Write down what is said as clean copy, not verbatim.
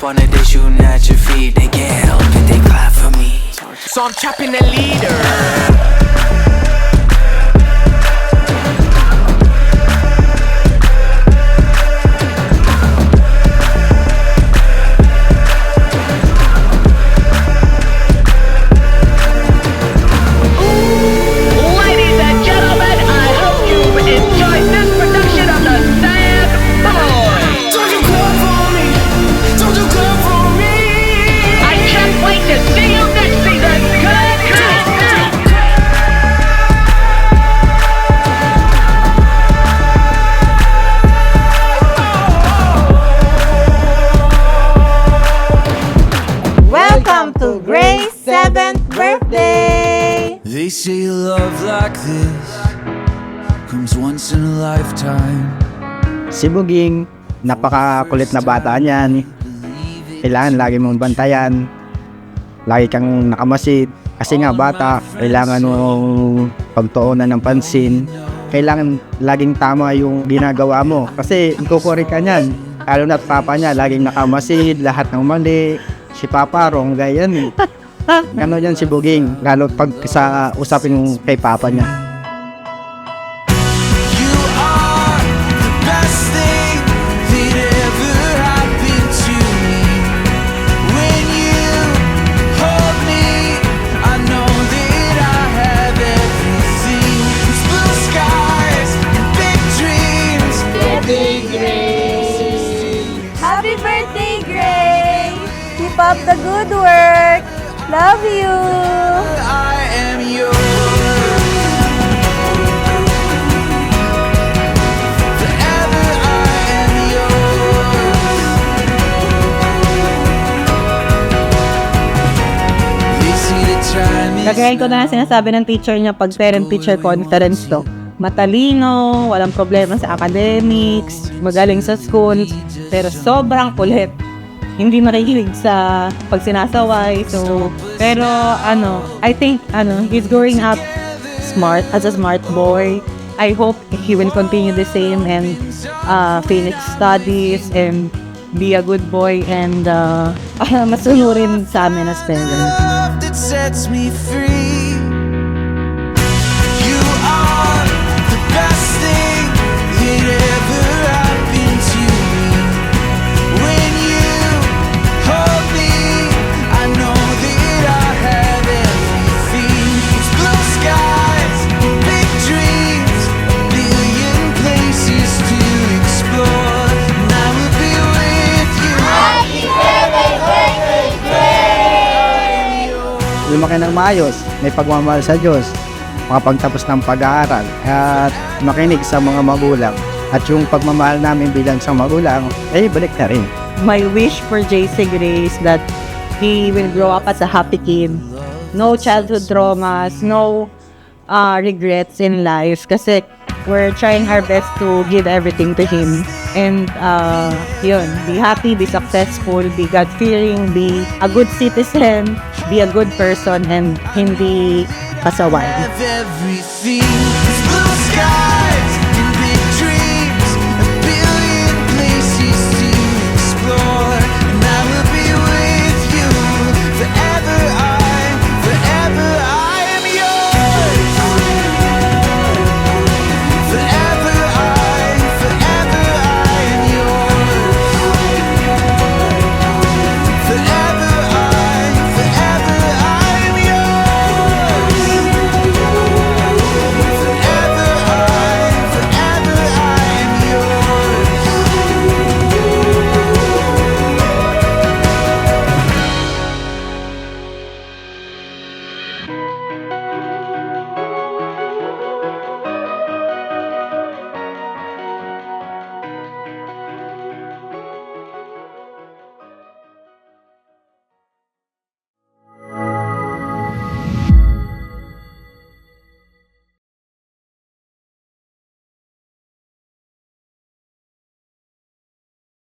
up on it, they shooting at your feet. They can't help it, they clap for me. So I'm chopping the leader. Welcome to Gray's 7th birthday! They say love like this comes once in a lifetime. Si Buging, napakakulit na bata niyan. Kailangan lagi mong bantayan. Lagi kang nakamasid. Kasi nga bata, kailangan mong pagtuunan ng pansin. Kailangan laging tama yung ginagawa mo. Kasi ikukuri ka niyan. Lalo na't papa niya, laging nakamasid, lahat ng mali. Si Papa, ronggay yan eh. Gano'n yan si Buging, lalo pag sa usapin kay Papa niya. You are the best thing that ever happened to me. When you hold me, I know that I have everything. It's blue skies and big dreams. Happy birthday, Gray! Keep up the good work! Love you! I am yours. Forever I am yours. They see the time is Kagaya ko na sinasabi ng teacher niya pag parent-teacher conference to. Matalino, walang problema sa academics, magaling sa school, pero sobrang kulit. Hindi makikinig sa pag sinasaway. So, pero I think he's growing up smart, as a smart boy. I hope he will continue the same and finish studies and be a good boy and masunurin sa amin as parents. love that sets me free. You are the best thing that ever happened to me. When you hold me, I know that I have everything. It's blue skies, big dreams, a billion places to explore, and I will be with you. Lumaki ng maayos, may pagmamahal sa Diyos, makapagtapos ng pag-aaral, at makinig sa mga magulang. At yung pagmamahal namin bilang sa magulang, balik na rin. My wish for JC Gray is that he will grow up as a happy kid. No childhood traumas, no regrets in life. Kasi we're trying our best to give everything to him. And be happy, be successful, be God-fearing, be a good citizen, be a good person, and hindi pasaway. Have everything. It's blue sky.